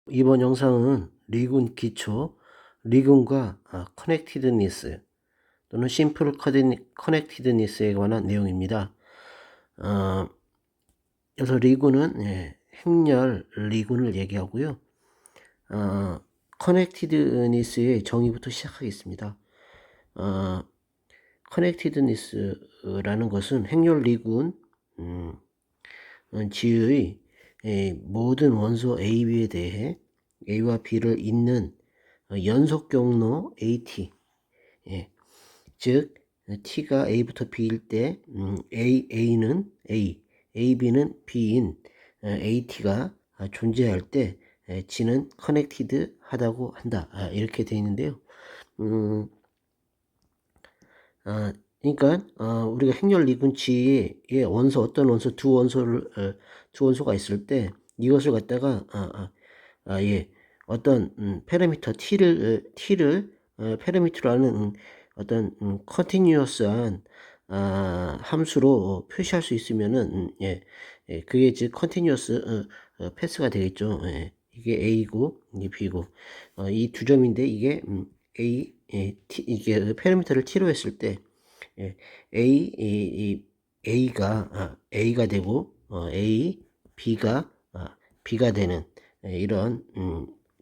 이번 영상은 리군 기초, 리군과 커넥티드니스 또는 심플 커넥티드니스에 관한 내용입니다. 그래서 리군은 행렬 리군을 얘기하고요. 커넥티드니스의 정의부터 시작하겠습니다. 커넥티드니스라는 것은 행렬 리군 G의 모든 원소 A, B에 대해 A와 B를 잇는 연속 경로 AT, 즉 T가 A부터 B일 때 A는 A, B는 B인 AT가 존재할 때 G는 커넥티드 하다고 한다. 이렇게 되어 있는데요. 그러니까 우리가 행렬 리군 G의 원소, 어떤 원소, 두 원소가 있을 때 이것을 갖다가 어떤 파라미터 T를 파라미터로 하는 어떤 컨티뉴어스한 함수로 표시할 수 있으면은 그게 즉 컨티뉴어스 패스가 되겠죠. 이게 A고 이게 B고 이 두 점인데 이게 T, 이게 파라미터를 T로 했을 때 A가 되고 B가 B가 되는 이런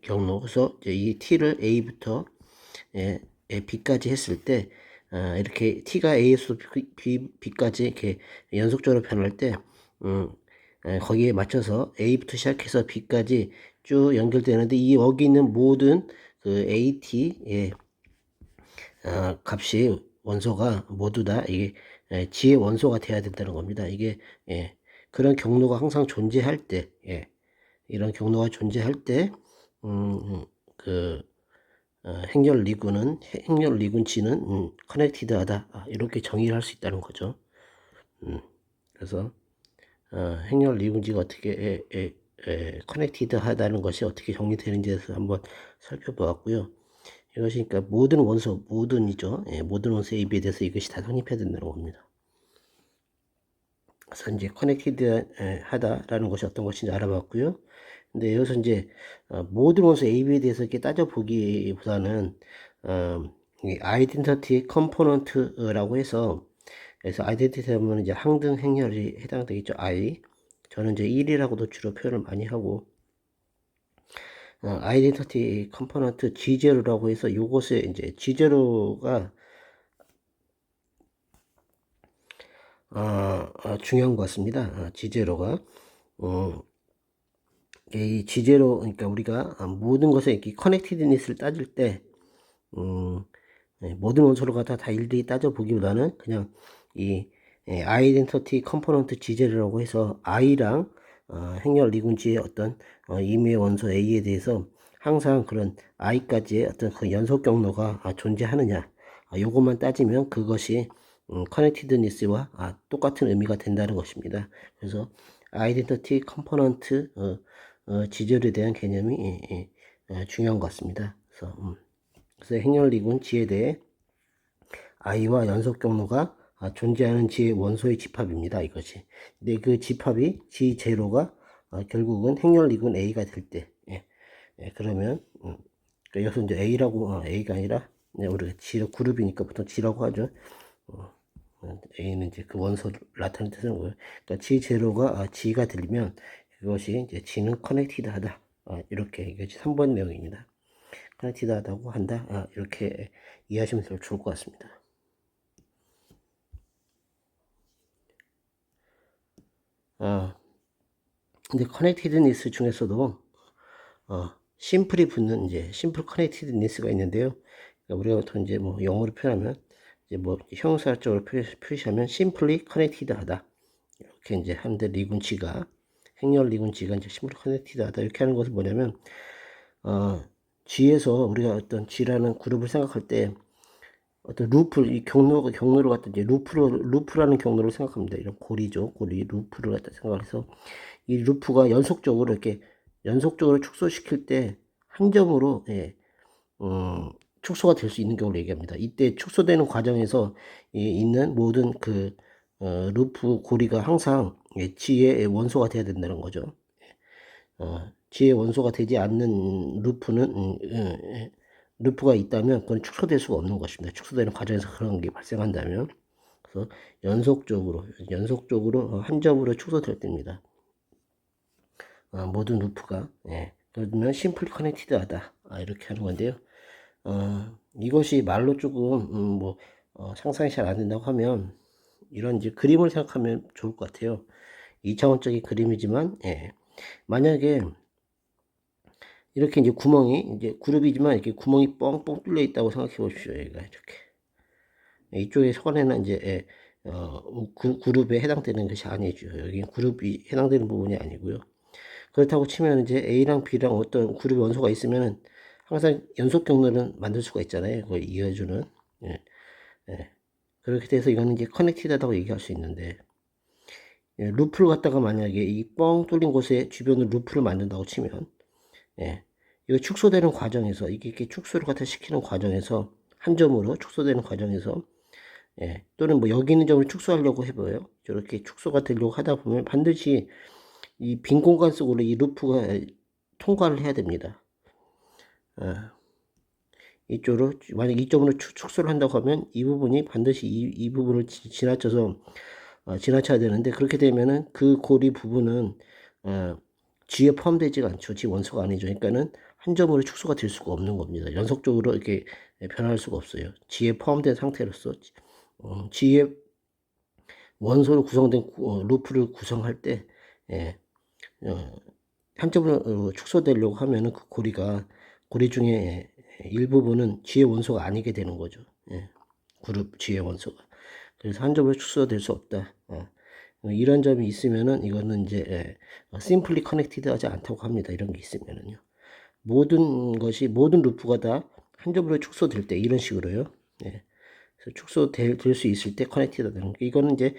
경로. 그래서 이 T를 A부터 B까지 했을 때 이렇게 T가 A에서 B까지 이렇게 연속적으로 변할 때 거기에 맞춰서 A부터 시작해서 B까지 쭉 연결되는데 이 여기 있는 모든 그 AT의 값이 원소가 모두 다 이게 G의 원소가 돼야 된다는 겁니다. 이게 그런 경로가 항상 존재할 때 이런 경로가 존재할 때 행렬 리군 G는 커넥티드하다 이렇게 정의를 할 수 있다는 거죠. 그래서 행렬 리군 G가 어떻게 커넥티드하다는 것이 어떻게 정의되는지에 대해서 한번 살펴보았고요. 이것이 그러니까 모든 원소, 모든이죠. 모든 원소 AB에 대해서 이것이 다 성립해야 된다는 겁니다. 그래서 이제 커넥티드 하다라는 것이 어떤 것인지 알아봤고요. 근데 여기서 이제 모든 원소 AB에 대해서 이렇게 따져보기보다는 아이덴티티 컴포넌트라고 해서 그래서 아이덴티티 하면 이제 항등 행렬이 해당되겠죠. I. 저는 이제 1이라고도 주로 표현을 많이 하고 아이덴티티 컴포넌트 G0라고 해서 요것에 이제 G0가 중요한 것 같습니다. G0가 이 G0 그러니까 우리가 모든 것에 이렇게 커넥티드니스를 따질 때 모든 원소를 갖다 다 일일이 따져보기보다는 그냥 이 아이덴티티 컴포넌트 G0라고 해서 I랑 행렬 리군지의 어떤 임의의 원소 A에 대해서 항상 그런 I까지의 어떤 그 연속 경로가 존재하느냐 요것만 따지면 그것이 커넥티드니스와 똑같은 의미가 된다는 것입니다. 그래서 아이덴티티 컴포넌트 G0에 대한 개념이 중요한 것 같습니다. 그래서 행렬 리군 G에 대해 I와 연속 경로가 존재하는 G의 원소의 집합입니다. 이것이. 근데 그 집합이 G0가 결국은 행렬 리군 A가 될 때, 그러면 여기서 이제 A가 아니라 우리가 G 그룹이니까 보통 G라고 하죠. A는 이제 그 원소를 나타내는 거예요. 그러니까 G0가 G가 되면 그것이 이제 G는 커넥티드하다. 이렇게 이것이 3번 내용입니다. 커넥티드하다고 한다. 이렇게 이해하시면 좋을 것 같습니다. 근데 커넥티드니스 중에서도 심플이 붙는 이제 심플 커넥티드니스가 있는데요. 그러니까 우리가 보통 이제 뭐 영어로 표현하면 이제 뭐 형용사적으로 표시하면 심플리 커넥티드하다 이렇게 이제 하는데 리군치가 행렬 리군치가 이제 심플리 커넥티드하다 이렇게 하는 것은 뭐냐면 G에서 우리가 어떤 G라는 그룹을 생각할 때 어떤 이 경로를 갖다 이제 루프라는 경로를 생각합니다. 이런 고리죠. 고리 루프를 갖다 생각해서 이 루프가 연속적으로 축소시킬 때 한 점으로 축소가 될 수 있는 경우를 얘기합니다. 이때 축소되는 과정에서 있는 모든 그 루프 고리가 항상 G의 원소가 돼야 된다는 거죠. G의 원소가 되지 않는 루프가 있다면 그건 축소될 수가 없는 것입니다. 축소되는 과정에서 그런 게 발생한다면. 그래서 연속적으로 한 점으로 축소될 때입니다. 모든 루프가. 예. 그러면 심플리 커넥티드하다. 이렇게 하는 건데요. 이것이 말로 조금 상상이 잘 안 된다고 하면 이런 이제 그림을 생각하면 좋을 것 같아요. 2차원적인 그림이지만, 예. 만약에 이렇게 이제 구멍이 이제 그룹이지만 이렇게 구멍이 뻥뻥 뚫려 있다고 생각해 보십시오. 얘가 이렇게 이쪽에 선에는 이제 그룹에 해당되는 것이 아니죠. 여기 그룹이 해당되는 부분이 아니고요. 그렇다고 치면 이제 A랑 B랑 어떤 그룹 원소가 있으면은 항상 연속 경로를 만들 수가 있잖아요. 그걸 이어주는. 예. 예. 그렇게 돼서 이거는 이제 커넥티드하다고 얘기할 수 있는데, 예, 루프를 갖다가 만약에 이 뻥 뚫린 곳에 주변으로 루프를 만든다고 치면, 예, 이거 축소되는 과정에서 이게 이렇게 축소를 갖다 시키는 과정에서 한 점으로 축소되는 과정에서, 예, 또는 뭐 여기 있는 점을 축소하려고 해봐요. 저렇게 축소가 되려고 하다 보면 반드시 이 빈 공간 속으로 이 루프가 통과를 해야 됩니다. 이쪽으로 만약 이쪽으로 축소를 한다고 하면 이 부분이 반드시 이 부분을 지나쳐서 지나쳐야 되는데, 그렇게 되면은 그 고리 부분은 G에 포함되지가 않죠. G 원소가 아니죠. 그러니까는 한 점으로 축소가 될 수가 없는 겁니다. 연속적으로 이렇게 변할 수가 없어요. G에 포함된 상태로서 G의 원소로 구성된 루프를 구성할 때, 예, 한 점으로 축소되려고 하면은 그 고리 중에 일부분은 G의 원소가 아니게 되는 거죠. 예, 그룹 G의 원소가. 그래서 한 점으로 축소될 수 없다. 이런 점이 있으면은 이거는 이제 심플리 커넥티드 하지 않다고 합니다. 이런 게 있으면은요. 모든 루프가 다 한 점으로 축소될 때 이런 식으로요. 예. 축소될 수 있을 때 커넥티드 되는 거. 이거는 이제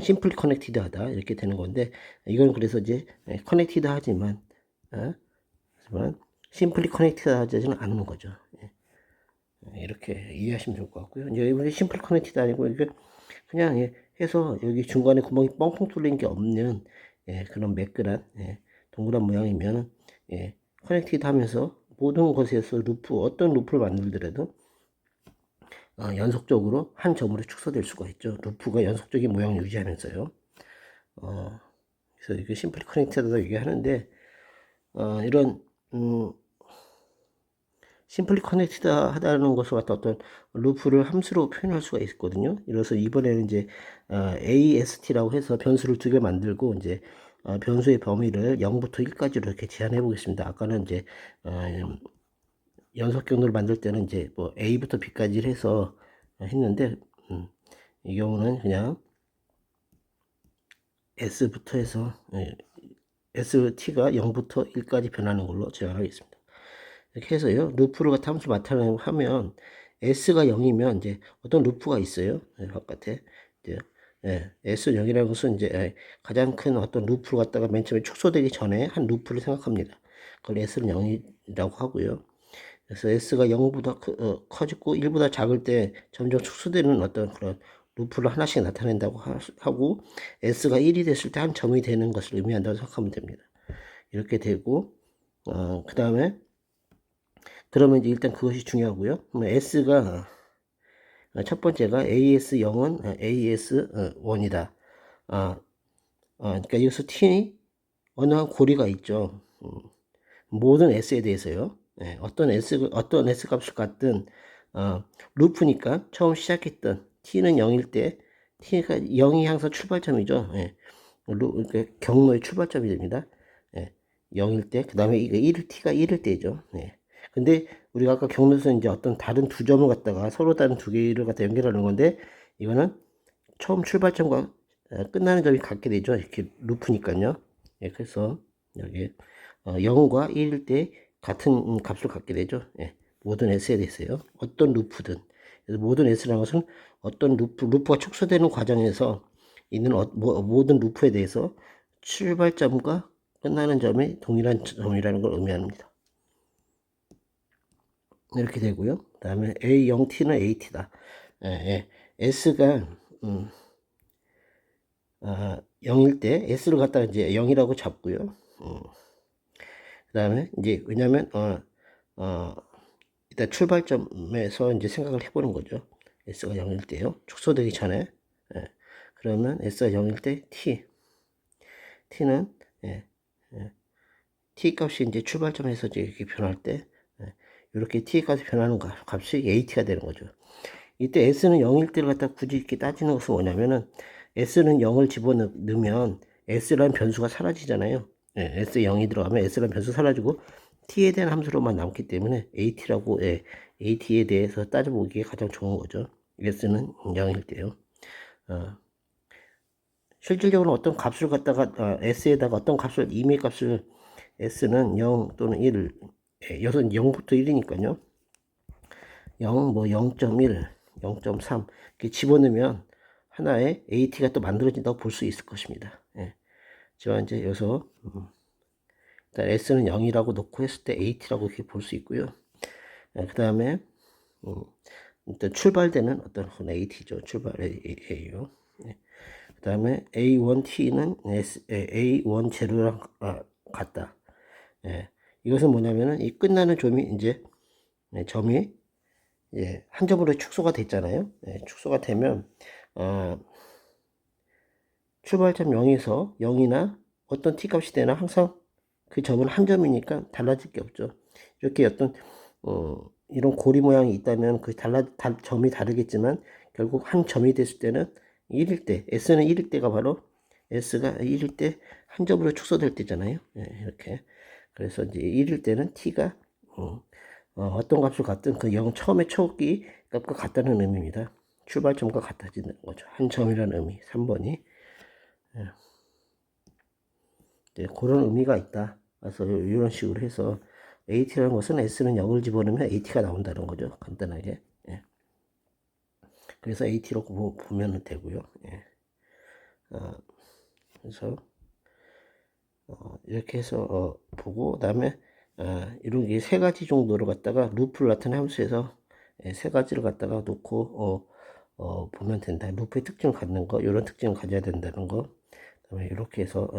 심플리 커넥티드 하다 이렇게 되는 건데, 이건 그래서 이제 커넥티드 하지만 심플리 커넥티드 하지는 않는 거죠. 예. 이렇게 이해하시면 좋을 것 같고요. 이제 이번에 심플 커넥티드 아니고 이게 그냥 해서 여기 중간에 구멍이 뻥뻥 뚫린 게 없는 그런 매끈한 동그란 모양이면 커넥티드 하면서 모든 곳에서 어떤 루프를 만들더라도 연속적으로 한 점으로 축소될 수가 있죠. 루프가 연속적인 모양을 유지하면서요. 그래서 이게 심플 커넥티드라고 얘기하는데, 이런 심플리 커넥티드 하다는 것을 갖다 어떤 루프를 함수로 표현할 수가 있거든요. 그래서 이번에는 이제 AST라고 해서 변수를 두 개 만들고 이제 변수의 범위를 0부터 1까지로 이렇게 제한해 보겠습니다. 아까는 이제 연속 경로를 만들 때는 이제 뭐 A부터 B까지 해서 했는데, 이 경우는 그냥 S부터 해서 ST가 0부터 1까지 변하는 걸로 제한하겠습니다. 이렇게 해서요, 루프를 갖다 함수 나타내면 S가 0이면 이제 어떤 루프가 있어요. 바깥에. 이제, S 0이라는 것은 이제 가장 큰 어떤 루프를 갖다가 맨 처음에 축소되기 전에 한 루프를 생각합니다. 그걸 S는 0이라고 하고요. 그래서 S가 0보다 커지고 1보다 작을 때 점점 축소되는 어떤 그런 루프를 하나씩 나타낸다고 하고, S가 1이 됐을 때 한 점이 되는 것을 의미한다고 생각하면 됩니다. 이렇게 되고, 그 다음에 그러면 이제 일단 그것이 중요하고요. S가 첫 번째가 AS0은 AS1이다. 그러니까 여기서 T 어느 한 고리가 있죠. 모든 S에 대해서요. 어떤 S 값을 갖든 루프니까 처음 시작했던 T는 0일 때 T가 0이 항상 출발점이죠. 그러니까 경로의 출발점이 됩니다. 0일 때, 그 다음에 이거 T가 1일 때죠. 근데 우리가 아까 경로에서 이제 어떤 다른 두 점을 갖다가 서로 다른 두 개를 갖다 연결하는 건데, 이거는 처음 출발점과 끝나는 점이 같게 되죠. 이렇게 루프니까요. 그래서 여기 0과 1일 때 같은 값을 갖게 되죠. 모든 S에 대해서요. 어떤 루프든. 그래서 모든 S라는 것은 어떤 루프가 축소되는 과정에서 있는 모든 루프에 대해서 출발점과 끝나는 점이 동일한 점이라는 걸 의미합니다. 이렇게 되고요. 그 다음에 A0T는 AT다. S가 0일 때 S를 갖다가 이제 0이라고 잡고요. 그 다음에 이제 왜냐면 일단 출발점에서 이제 생각을 해보는 거죠. s가 0일 때요. 축소되기 전에. 예. 그러면 s가 0일 때 t는 예, t 값이 이제 출발점에서 이제 이렇게 변할 때 이렇게 t 값이 변하는 값이 at가 되는 거죠. 이때 s는 0일 때를 갖다 굳이 이렇게 따지는 것은 뭐냐면은 s는 0을 집어넣으면 s라는 변수가 사라지잖아요. s 0이 들어가면 s라는 변수 사라지고 t에 대한 함수로만 남기 때문에 at라고 at에 대해서 따져보기에 가장 좋은 거죠. s는 0일 때요. 실질적으로 어떤 값을 갖다가 s에다가 어떤 값을 임의 값을 s는 0 또는 1 여기서 0부터 1이니까요. 0, 뭐 0.1, 0.3 이렇게 집어넣으면 하나의 AT가 또 만들어진다고 볼 수 있을 것입니다. 예. 제가 이제 여기서 일단 S는 0이라고 놓고 했을 때 AT라고 이렇게 볼 수 있고요. 그 다음에 일단 출발되는 어떤 AT죠. 출발 A요. 예. 그 다음에 A1T는 A1 제로랑 같다. 예. 이것은 뭐냐면은 이 끝나는 점이 이제 점이 한 점으로 축소가 됐잖아요. 축소가 되면 출발점 0에서 0이나 어떤 t 값이 되나 항상 그 점은 한 점이니까 달라질 게 없죠. 이렇게 어떤 이런 고리 모양이 있다면 그 점이 다르겠지만 결국 한 점이 됐을 때는 1일 때 s는 1일 때가 바로 s가 1일 때 한 점으로 축소될 때잖아요. 이렇게 그래서 이제 1일 때는 t가 어떤 값을 갖든 그 0 처음에 초기 값과 같다는 의미입니다. 출발점과 같아지는 거죠. 한 점이라는 의미 3번이 그런 의미가 있다. 그래서 이런 식으로 해서 AT라는 것은 S는 0을 집어넣으면 AT가 나온다는 거죠. 간단하게. 예. 그래서 AT로 보면 되고요. 예. 그래서 이렇게 해서 보고 그다음에 이렇게 세 가지 정도를 갖다가 루프를 나타낸 함수에서 세 가지를 갖다가 놓고 보면 된다. 루프의 특징을 갖는 거, 이런 특징을 가져야 된다는 거. 그다음에 이렇게 해서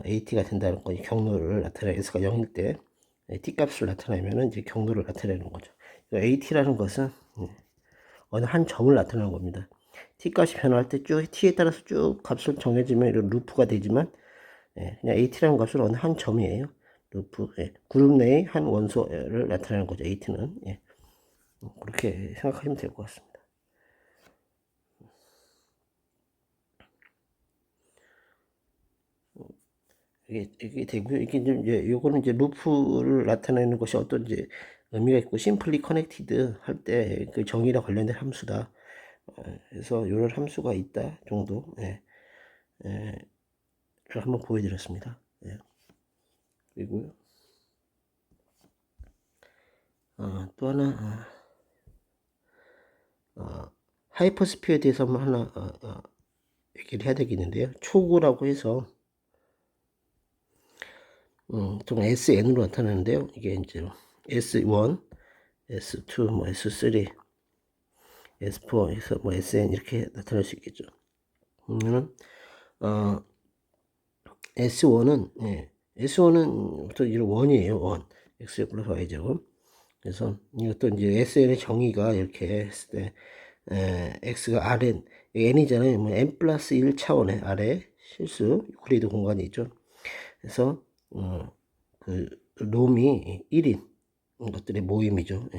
AT가 된다는 거, 경로를 나타내 S가 0일 때 T 값을 나타내면은 이제 경로를 나타내는 거죠. AT라는 것은 어느 한 점을 나타내는 겁니다. T 값이 변할 때 쭉 T에 따라서 쭉 값을 정해지면 이런 루프가 되지만 그냥 AT라는 값은 어느 한 점이에요. 루프 그룹 내의 한 원소를 나타내는 거죠. AT는 그렇게 생각하시면 될 것 같습니다. 이게 되고요. 이게 이제 요거는 이제 루프를 나타내는 것이 어떤 이제 의미가 있고 심플리 커넥티드 할 때 그 정의랑 관련된 함수다. 그래서 이런 함수가 있다 정도 한번 보여드렸습니다. 그리고 또 하나 하이퍼스피어에 대해서 한번 하나 얘기를 해야 되겠는데요. 초고라고 해서 좀 SN으로 나타나는데요. 이게 이제 S1, S2, 뭐 S3, S4에서 뭐 SN 이렇게 나타날 수 있겠죠. 그러면 S1은 S1은 어떤 이런 원이에요. 원. X 플러스 Y 제곱. 그래서 이것도 이제 SN의 정의가 이렇게 했을 때 X가 Rn N이잖아요. 뭐 N 플러스 1 차원의 아래 실수 유클리드 공간이 있죠. 그래서 그 놈이 1인 것들의 모임이죠.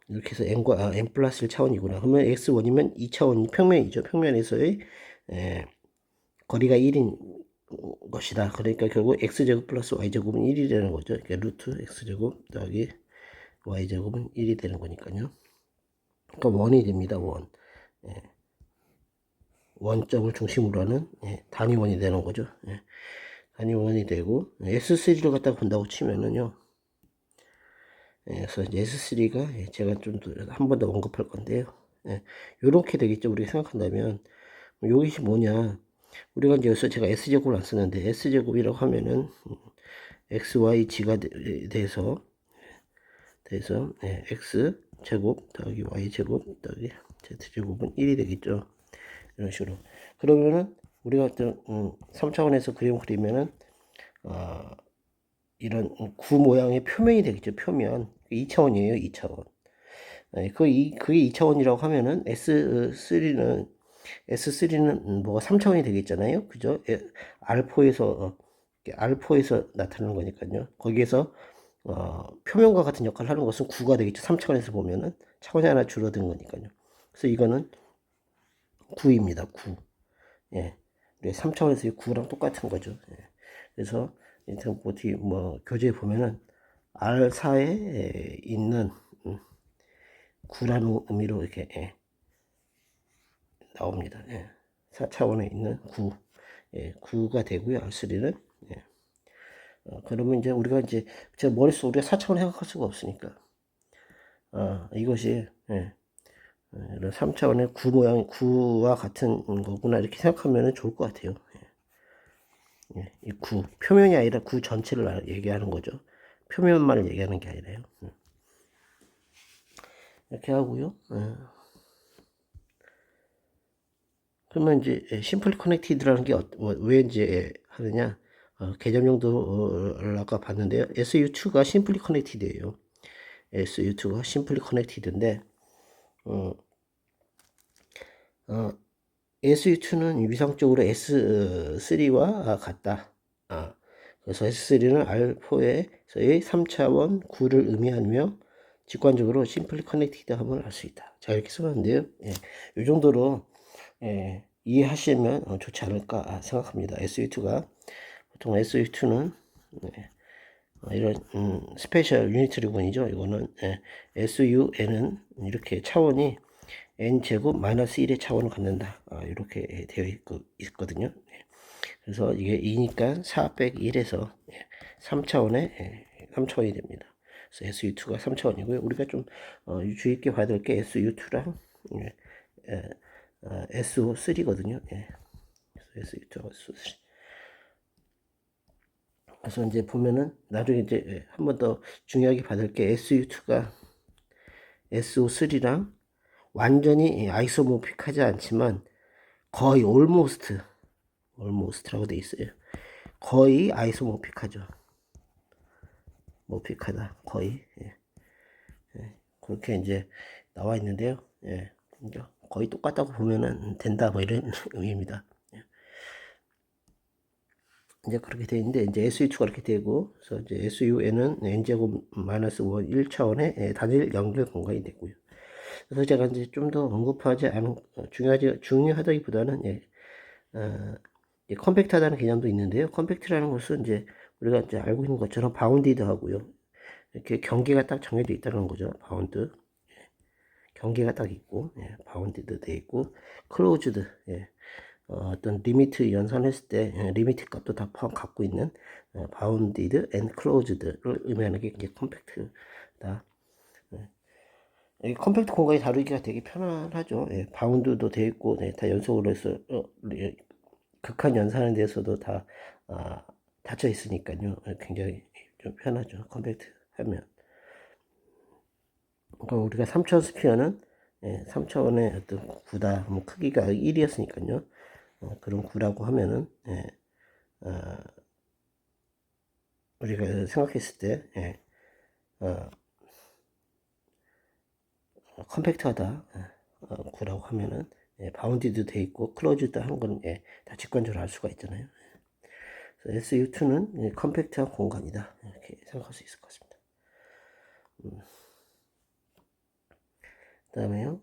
이렇게 해서 n과 n 플러스 1 차원이구나. 그러면 x1이면 2차원 평면이죠. 평면에서의 거리가 1인 것이다. 그러니까 결국 x제곱 플러스 y제곱은 1이 되는 거죠. 그러니까 루트 x제곱 더하기 y제곱은 1이 되는 거니까요. 그러니까 원이 됩니다. 원. 원점을 중심으로 하는 단위원이 되는 거죠. 단위원이 되고 S3를 갖다가 본다고 치면은요. 그래서 S3가 제가 좀 한 번 더 언급할 건데요. 요렇게 되겠죠. 우리가 생각한다면 이것이 뭐냐. 우리가 이제 여기서 제가 S제곱을 안 쓰는데 S제곱이라고 하면은 XY G가 돼서 X제곱 더하기 Y제곱 더하기 Z제곱은 1이 되겠죠. 이런 식으로. 그러면은 우리가 어떤 3차원에서 그림 그리면은 이런 구 모양의 표면이 되겠죠. 표면. 2차원이에요. 2차원. 그게 2차원이라고 하면은 S3는 뭐가 3차원이 되겠잖아요. 그죠? R4에서 나타나는 거니까요. 거기에서 표면과 같은 역할을 하는 것은 9가 되겠죠. 3차원에서 보면은 차원이 하나 줄어든 거니까요. 그래서 이거는 9입니다. 9. 예. 3차원에서 9랑 똑같은 거죠. 예. 그래서 어떻게 뭐 교재에 보면은 R4에 있는 9라는 의미로 이렇게 나옵니다. 예. 4차원에 있는 9. 예, 9가 되고요. R3는. 예. 그러면 이제 우리가 이제 제 머릿속에 우리가 4차원 생각할 수가 없으니까. 이것이 이런 3차원의 9 모양, 9와 같은 거구나 이렇게 생각하면 좋을 것 같아요. 이 9, 표면이 아니라 9 전체를 얘기하는 거죠. 표면만을 얘기하는 게 아니라요. 이렇게 하고요. 그러면 이제 심플리 커넥티드라는 게 왜 이제 하느냐? 개념 용도를 아까 봤는데요. SU2가 심플리 커넥티드예요. SU2가 심플리 커넥티드인데 SU2는 위상적으로 S3와 같다. 그래서 S3는 R4에서의 3차원 9를 의미하며 직관적으로 심플리 커넥티드함을 알 수 있다. 자, 이렇게 써봤는데요. 이 정도로 이해하시면 좋지 않을까 생각합니다. SU2가 보통 SU2는 이런 스페셜 유니트 리군이죠. 이거는 SUN은 이렇게 차원이 n제곱 마이너스 1의 차원을 갖는다. 이렇게 되어 있거든요. 그래서 이게 2니까 4 빼기 1에서 3차원이 됩니다. 그래서 SU2가 3차원이고요. 우리가 좀 주의 있게 봐야 될 게 SU2랑 SO3거든요. SU2가 SO3. 그래서 이제 보면은 나중에 이제 한 번 더 중요하게 받을 게 SU2가 SO3랑 완전히 아이소모픽하지 않지만 거의 almost라고 돼 있어요. 거의 아이소모픽하죠. 모픽하다 거의 그렇게 이제 나와 있는데요. 거의 똑같다고 보면은 된다 뭐 이런 의미입니다. 이제 그렇게 되어 있는데 이제 SU2가 이렇게 되고 그래서 이제 SUN은 n제곱 마이너스 1 차원의 단일 연결 공간이 되고요. 그래서 제가 이제 좀 더 언급하지 않은 중요하다기보다는 컴팩트하다는 개념도 있는데요. 컴팩트라는 것은 이제 우리가 이제 알고 있는 것처럼 바운디드 하고요. 이렇게 경계가 딱 정해져 있다는 거죠. 바운드. 경계가 딱 있고, 바운디드 돼 있고, 클로즈드, 어떤 리미트 연산했을 때, 리미트 값도 다 갖고 있는, 바운디드 앤 클로즈드를 의미하는 게 이제 컴팩트다. 이 컴팩트 공간이 다루기가 되게 편안하죠. 바운드도 돼 있고, 다 연속으로 해서, 극한 연산에 대해서도 다, 닫혀 있으니까요. 굉장히 좀 편하죠. 컴팩트 하면. 그러니까 우리가 3차원 스피어는 3차원의 어떤 구다, 뭐 크기가 1이었으니까요. 그런 구라고 하면은 우리가 생각했을 때 컴팩트하다 구라고 하면은 바운디드 돼 있고 클로즈드 한 건 다 직관적으로 알 수가 있잖아요. 그래서 SU2는 컴팩트한 공간이다 이렇게 생각할 수 있을 것 같습니다. 그 다음에요.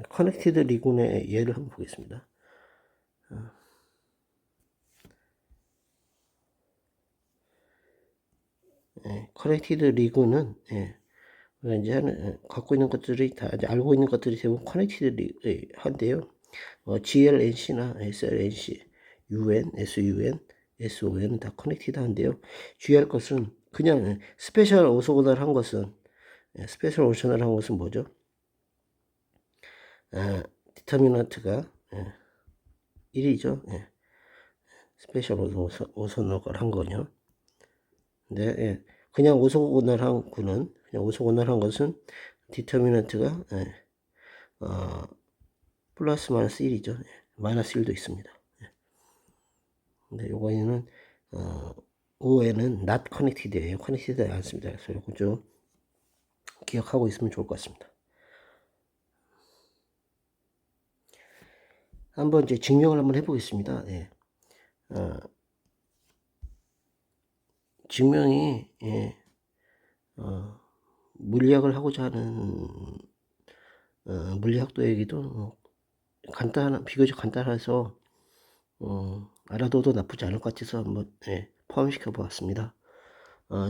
커넥티드 리군의 예를 한번 보겠습니다. 커넥티드 리군은 이제 갖고 있는 것들이 다 이제 알고 있는 것들이 대부분 커넥티드 한데요. GLNC나 SLNC, UN, SUN, SON 다 커넥티드 한데요. 주의할 것은 그냥 스페셜 오소고널 한 것은 뭐죠? 디터미넌트가 1이죠. 스페셜 오소고널 한 거요. 근데 그냥 오소고널 한 것은 디터미넌트가 플러스 마이너스 1이죠. 마이너스 1도 있습니다. 근데 요거는 ON은 not connected예요. connected 않습니다. 그래서 이거 좀 기억하고 있으면 좋을 것 같습니다. 한번 이제 증명을 한번 해보겠습니다. 예. 증명이 물리학을 하고자 하는 물리학도에게도 비교적 간단해서 알아둬도 나쁘지 않을 것 같아서 한번 포함시켜 보았습니다.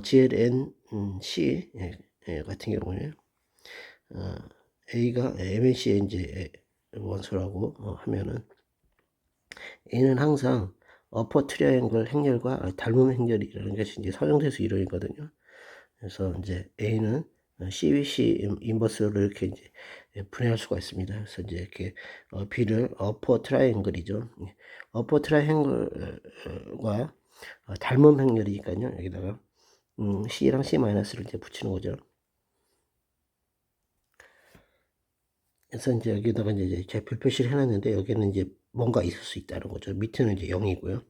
GLNC 같은 경우에 A가 MNC의 이제 원소라고 하면은 A는 항상 어퍼 트라이앵글 행렬과 닮은 행렬이라는 것이 이제 서정대수 이론이거든요. 그래서 이제 A는 CVC 인버스로 이렇게 이제 분해할 수가 있습니다. 그래서 이제 이렇게 B를 어퍼 트라이앵글이죠. 어퍼 트라이앵글과 닮은 행렬이니까요. 여기다가 C랑 C-를 이제 붙이는 거죠. 그래서 이제 여기다가 이제 제 별표시를 해놨는데 여기는 이제 뭔가 있을 수 있다는 거죠. 밑에는 이제 0이고요.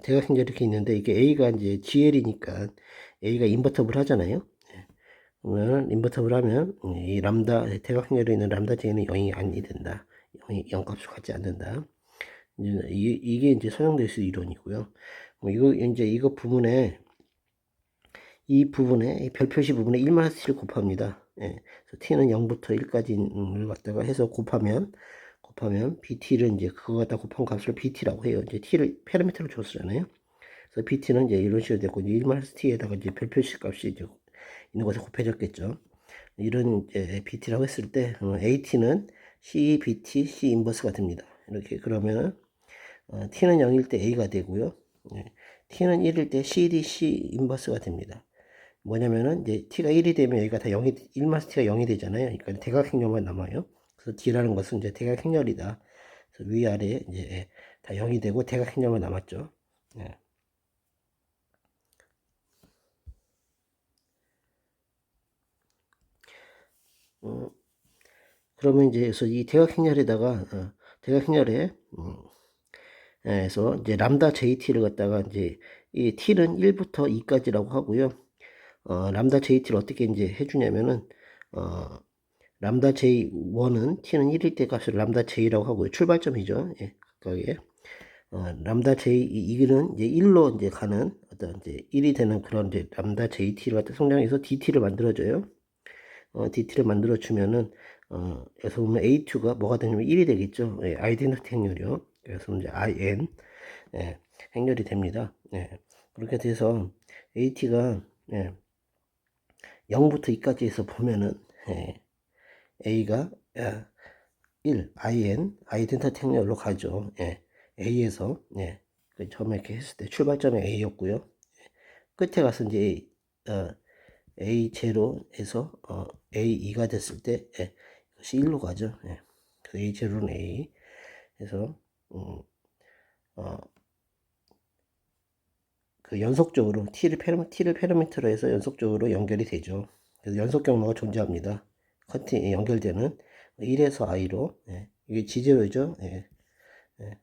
대각형제 이렇게 있는데 이게 A가 이제 GL이니까 A가 인버터블 하잖아요. 그러면 인버터블 하면 이 람다 대각형열에 있는 람다 J는 0이 아니 된다. 0값을 갖지 않는다. 이게 이제 소형대수 이론이고요. 이거 이제 이거 부분에 이 부분에 별표시 부분에 1-t를 곱합니다. 예. 그래서 t는 0부터 1까지를 갖다가 해서 곱하면 bt를 이제 그거 갖다 곱한 값을 bt라고 해요. 이제 t를 파라미터로 줬잖아요. 그래서 bt는 이제 이런 식으로 되고 1-t에다가 이제 별표시 값이 이제 있는 것에 곱해졌겠죠. 이런 이제 bt라고 했을 때 at는 cbt c 인버스가 됩니다. 이렇게 그러면 t는 0일 때 a가 되고요. 예. t는 1일 때 cd c 인버스가 됩니다. 뭐냐면은 이제 t가 1이 되면 여기가 다 0이 1-t가 0이 되잖아요. 그러니까 대각행렬만 남아요. 그래서 t라는 것은 이제 대각행렬이다. 그래서 위아래 이제 다 0이 되고 대각행렬만 남았죠. 예. 그러면 이제 그래서 이 대각행렬에다가 대각행렬에 에서 이제 람다 JT를 갖다가 이제 이 t는 1부터 2까지라고 하고요. 람다 JT를 어떻게 이제 해주냐면은 람다 J1은 t는 1일 때 값을 람다 J라고 하고요. 출발점이죠. 예, 각각의 람다 J 이는 이제 1로 이제 가는 어떤 이제 1이 되는 그런 이제 람다 JT를 갖다 성장해서 DT를 만들어줘요. DT를 만들어 주면은 여기서 보면 A2가 뭐가 되냐면 1이 되겠죠. 예, 아이덴티티 행렬이요. 그래서 이제 IN 행렬이 됩니다. 예, 그렇게 돼서 AT가 0부터 2까지 해서 보면은 A가 1, IN, 아이덴티티 행렬로 가죠. A에서 그 처음에 이렇게 했을 때 출발점이 A였고요. 끝에 가서 이제 A0에서 A2가 됐을 때 이것이 1로 가죠. 그래서 A0는 A. 그래서 그 연속적으로 t를 파라미터로 해서 연속적으로 연결이 되죠. 그래서 연속 경로가 존재합니다. 연결되는 1에서 i로 이게 지제로죠.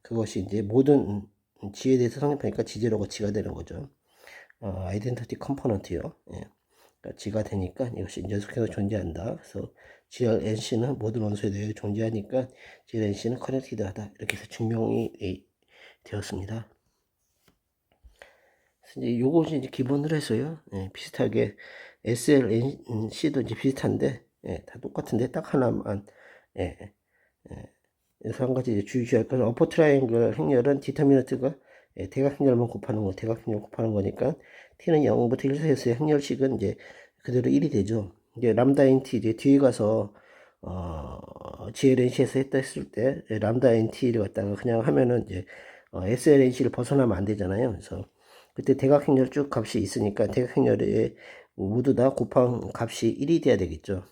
그것이 이제 모든 g에 대해서 성립하니까 지제로가 g가 되는 거죠. 아이덴티티 컴포넌트요. 그러니까 g가 되니까 이것이 연속해서 존재한다. 그래서 GRNC는 모든 원소에 대해 존재하니까 GRNC는 커넥티드하다. 이렇게 해서 증명이 되었습니다. 이제 요것이 이제 기본으로 해서요. 비슷하게 SLNC도 이제 비슷한데 다 똑같은데 딱 하나만 그래서 한 가지 주의할 것은 어퍼 트라이앵글 행렬은 디터미너트가 대각행렬만 곱하는 거, 대각행렬 곱하는 거니까 t는 0부터 1에서의 행렬식은 이제 그대로 1이 되죠. 이제 람다 NT 이제 뒤에 가서 GLNC에서 했다 했을 때 람다 NT를 갖다가 그냥 하면은 이제 SLNC를 벗어나면 안 되잖아요. 그래서 그때 대각행렬 쭉 값이 있으니까 대각행렬에 모두 다 곱한 값이 1이 돼야 되겠죠.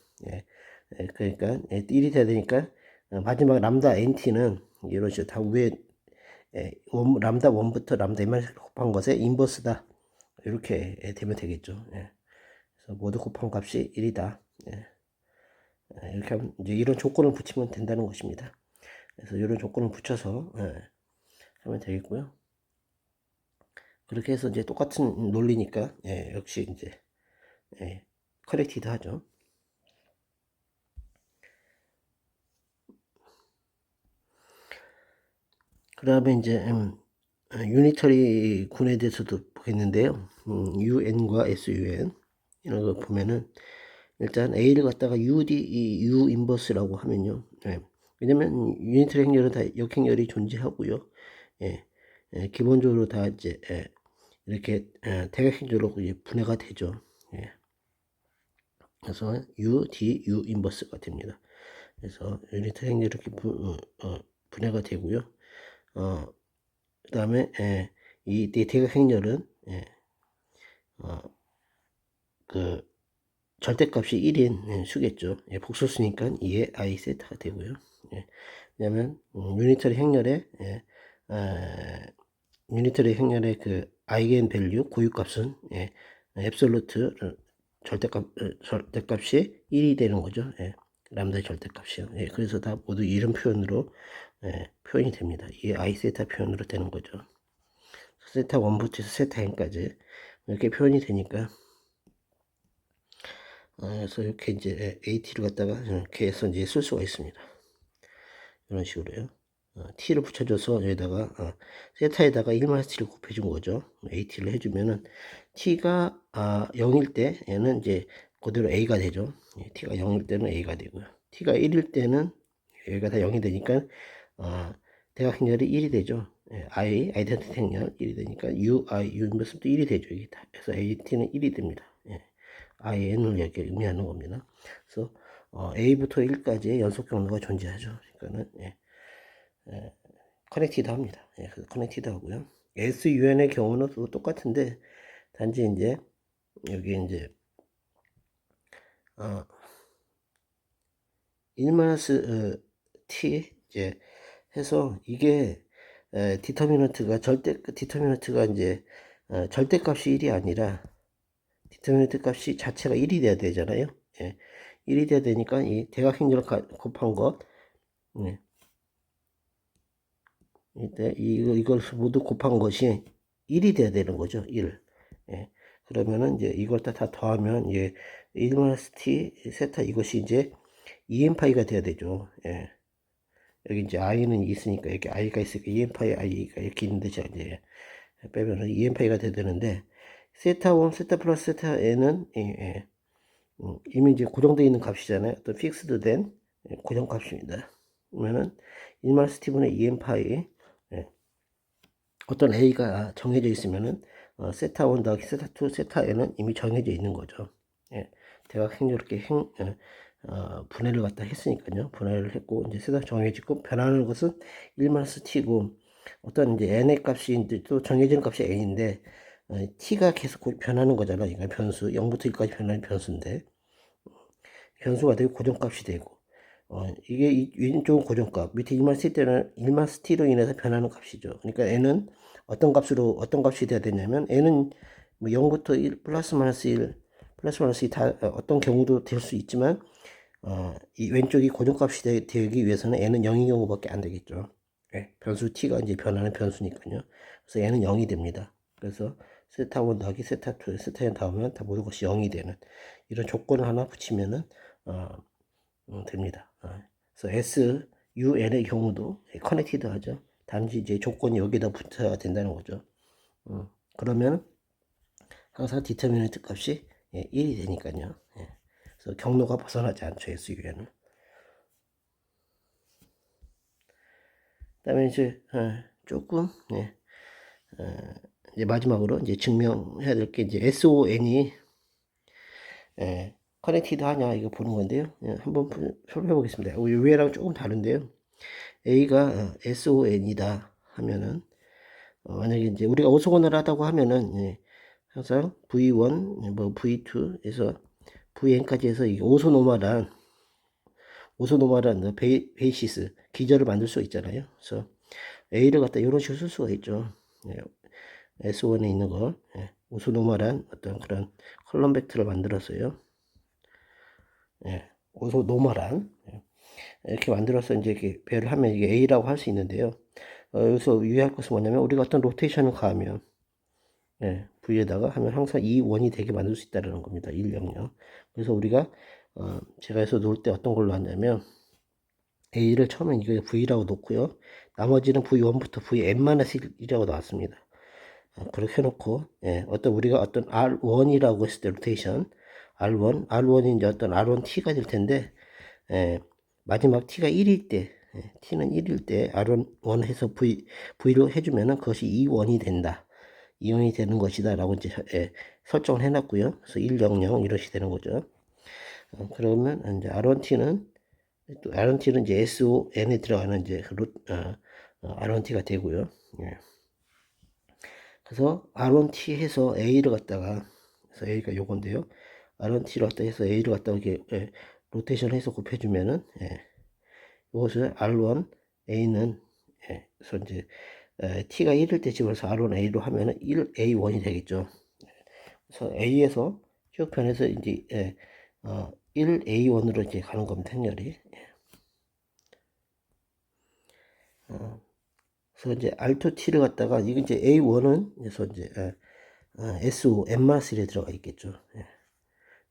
그러니까 1이 돼야 되니까 마지막 람다 NT는 이런 식으로 다 위에 람다 1부터 람다 n만 곱한 것에 인버스다. 이렇게 되면 되겠죠. 그래서 모두 곱한 값이 1이다. 이렇게 하면 이제 이런 조건을 붙이면 된다는 것입니다. 그래서 이런 조건을 붙여서 하면 되겠고요. 그렇게 해서 이제 똑같은 논리니까 역시 이제 커넥티드 하죠. 그 다음에 이제 유니터리 군에 대해서도 보겠는데요. UN과 SUN 이런 거 보면은 일단 A를 갖다가 U 인버스라고 하면요. 왜냐면 유니터리 행렬은 다 역행렬이 존재하고요. 기본적으로 다 이제 이렇게 대각행렬로 이제 분해가 되죠. 그래서 U 인버스가 됩니다. 그래서 유니터리 행렬이 이렇게 분해가 되고요. 그 다음에 이 대각행렬은 그 절대값이 1인 수겠죠. 복소수니까 2의 I 세타가 되고요. 왜냐면 유니터리 행렬의 유니터리 행렬의 그 아이겐 밸류 고유값은 앱솔루트 절대값이 1이 되는 거죠. 람다의 절대값이요. 그래서 다 모두 이런 표현으로 표현이 됩니다. 이 I 세타 표현으로 되는 거죠. 세타 1부터 해서 세타 n까지 이렇게 표현이 되니까 그래서 이렇게 이제 AT를 갖다가 이렇게 해서 이제 쓸 수가 있습니다. 이런 식으로요. T를 붙여줘서 여기다가 세타에다가 1-T를 곱해준 거죠. AT를 해주면은 T가 0일 때 얘는 이제 그대로 A가 되죠. T가 0일 때는 A가 되고요. T가 1일 때는 여기가 다 0이 되니까 대각행렬이 1이 되죠. 아이덴티티 행렬 1이 되니까 U 인버스도 1이 되죠. 이게 다. 그래서 AT는 1이 됩니다. IN을 여기 의미하는 겁니다. 그래서 A부터 1까지의 연속 경로가 존재하죠. 그러니까는 커넥티드 합니다. 그래서 커넥티드 하고요. SUN의 경우는 또 똑같은데 단지 이제 여기 이제 1-T 이제 해서 이게 디터미넌트가 디터미넌트가 이제 절대값이 1이 아니라 디터미넌트 값이 자체가 1이 돼야 되잖아요. 1이 돼야 되니까 이 대각행렬 곱한 것 이때 이걸 모두 곱한 것이 1이 돼야 되는 거죠. 1. 그러면은 이제 이걸 다 더하면 1-T 세타 이것이 이제 2n파이가 돼야 되죠. 여기 이제 i는 있으니까 이렇게 i가 있으니까 2n파이 i가 이렇게 있는데 제가 이제 빼면은 2n파이가 돼야 되는데 세타 1, 세타 플러스 세타 n은 이미 이제 고정되어 있는 값이잖아요. 또 픽스드 된 고정 값입니다. 그러면은 1-T분의 2n파이 어떤 a가 정해져 있으면은 세타 1 더하기 세타 2 세타 n은 이미 정해져 있는 거죠. 대각행렬 이렇게 분해를 갖다 했으니까요. 분해를 했고 이제 세타 정해지고 변하는 것은 1-t고 어떤 이제 n의 값이 이제 또 정해진 값이 n인데 t가 계속 변하는 거잖아. 그러니까 변수 0부터 1까지 변하는 변수인데 변수가 되고 고정값이 되고 이게 왼쪽은 고정값 밑에 1-t 때는 1-t로 인해서 변하는 값이죠. 그러니까 n은 어떤 값이 돼야 되냐면 n은 뭐 0부터 1 플러스 마이너스 1 플러스 마이너스 2 다 어떤 경우도 될 수 있지만 이 왼쪽이 고정값이 되기 위해서는 n은 0인 경우밖에 안 되겠죠. 변수 t가 이제 변하는 변수니까요. 그래서 n은 0이 됩니다. 그래서 세타 1 더하기 세타 2 세타 n 다음은 다 모든 것이 0이 되는 이런 조건을 하나 붙이면은 됩니다. 그래서 SUN의 경우도 커넥티드 하죠. 단지 이제 조건이 여기다 붙어야 된다는 거죠. 그러면 항상 디터미넌트 값이 1이 되니까요. 그래서 경로가 벗어나지 않죠. SUN은. 그다음에 이제 조금 이제 마지막으로 이제 증명해야 될 게 이제 SON이 커넥티드 하냐 이거 보는 건데요. 한번 설명해 보겠습니다. 위에랑 조금 다른데요. A가 SON이다 하면은 만약에 이제 우리가 오소건을 하다고 하면은 항상 V1 뭐 V2에서 VN까지 해서 이 오소노멀한 베이시스 기저를 만들 수 있잖아요. 그래서 A를 갖다 이런 식으로 쓸 수가 있죠. S1에 있는 걸 오소노멀한 어떤 그런 컬럼 벡터를 만들었어요. 오소노멀한 이렇게 만들어서 이제 이렇게 배열을 하면 이게 A라고 할 수 있는데요. 여기서 유의할 것은 뭐냐면 우리가 어떤 로테이션을 가하면 예, V에다가 하면 항상 이 원이 되게 만들 수 있다는 겁니다. 1, 0, 0. 그래서 우리가 제가 해서 놓을 때 어떤 걸로 하냐면 A를 처음엔 이거 V라고 놓고요. 나머지는 V1부터 Vn-1이라고 나왔습니다. 그렇게 해놓고 우리가 어떤 R1이라고 했을 때 로테이션 R1이 이제 어떤 R1T가 될 텐데 마지막 T가 1일 때 T는 1일 때 R1 해서 V로 해주면은 그것이 2원이 된다. 2원이 되는 것이다 라고 이제 설정을 해놨고요. 그래서 1, 0, 0 이것이 되는 거죠. 그러면 이제 R1T는 이제 SON에 들어가는 이제 R1T가 되고요. 예. 그래서 R1T 해서 A를 갖다가, 그래서 A가 요건데요. R1T를 갖다 해서 A를 갖다가 이렇게 로테이션 해서 곱해주면은, 이것을 R1 A는, 그래서 이제, T가 1일 때 집어서 R1 A로 하면은 1A1이 되겠죠. 그래서 A에서 쭉 변해서 이제, 1A1으로 이제 가는 겁니다, 행렬이. 그래서 이제 R2T를 갖다가, 이거 이제 A1은, 그래서 이제, SO, M-3에 들어가 있겠죠.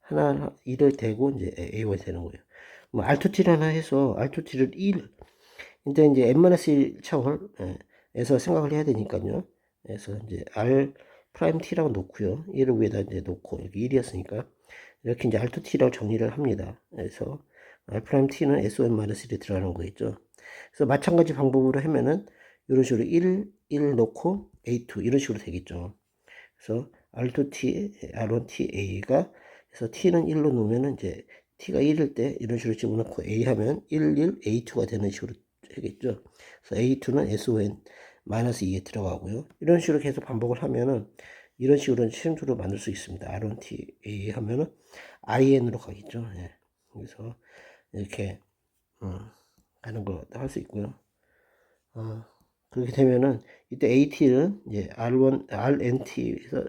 하나, 1을 대고 이제 A1이 되는 거예요. 뭐, R2T를 하나 해서 R2T를 1, 근데 이제 M-1 차원에서 생각을 해야 되니까요. 그래서 이제 R 프라임 T라고 놓고요. 1을 위에다 이제 놓고, 여기 1이었으니까. 이렇게 이제 R2T라고 정리를 합니다. 그래서 R 프라임 T는 SOM-3에 들어가는 거겠죠. 그래서 마찬가지 방법으로 하면은 이런 식으로 1 놓고 A2 이런 식으로 되겠죠. 그래서 R2T, R1TA가 그래서 T는 1로 놓으면은 이제 T가 1일 때 이런 식으로 집어넣고 A 하면 1, A2가 되는 식으로 되겠죠. 그래서 A2는 SON-2에 들어가고요. 이런 식으로 계속 반복을 하면은 이런 식으로 시행주로 만들 수 있습니다. R1TA 하면은 IN으로 가겠죠. 예. 그래서 이렇게 가는 거 할 수 있고요. 그렇게 되면은 이때 AT는 이제 RNT에서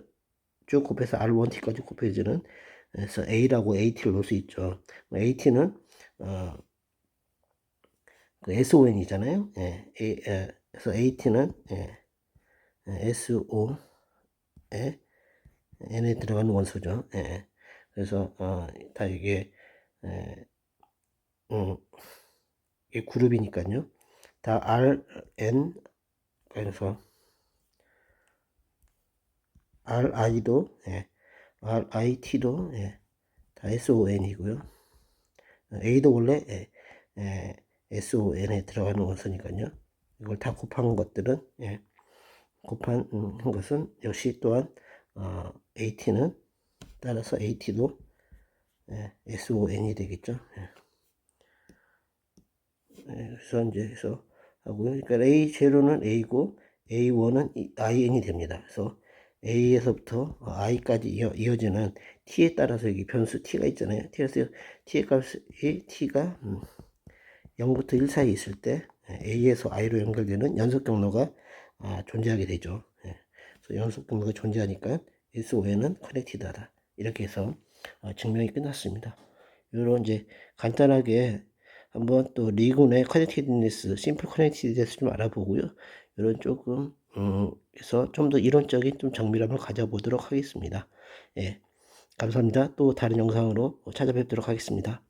쭉 곱해서 R1T까지 곱해지는 그래서 A라고 AT를 놓을 수 있죠. AT는 그 SON이잖아요. 그래서 AT는 SO에 N에 들어가는 원소죠. 그래서 다 이게 이게 그룹이니까요. 다 RN 그래서 RI도 RIT도 다 SON이고요. A도 원래 SON에 들어가는 원소니까요. 이걸 다 곱한 것들은 곱한 것은 역시 또한 AT는 따라서 AT도 SON이 되겠죠. 그래서 이제 해서 하고요. 그러니까 A0는 A고 A1은 IN이 됩니다. 그래서 A에서부터 I까지 이어지는 T에 따라서 여기 변수 T가 있잖아요. T의 값이 T가 0부터 1 사이에 있을 때 A에서 I로 연결되는 연속 경로가 존재하게 되죠. 그래서 연속 경로가 존재하니까 SON은 커넥티드하다. 이렇게 해서 증명이 끝났습니다. 이런 이제 간단하게 한번 또 리군의 커넥티드니스, 심플 커넥티드니스 좀 알아보고요. 이런 조금 해서 좀 더 이론적인 좀 정밀함을 가져보도록 하겠습니다. 예, 감사합니다. 또 다른 영상으로 찾아뵙도록 하겠습니다.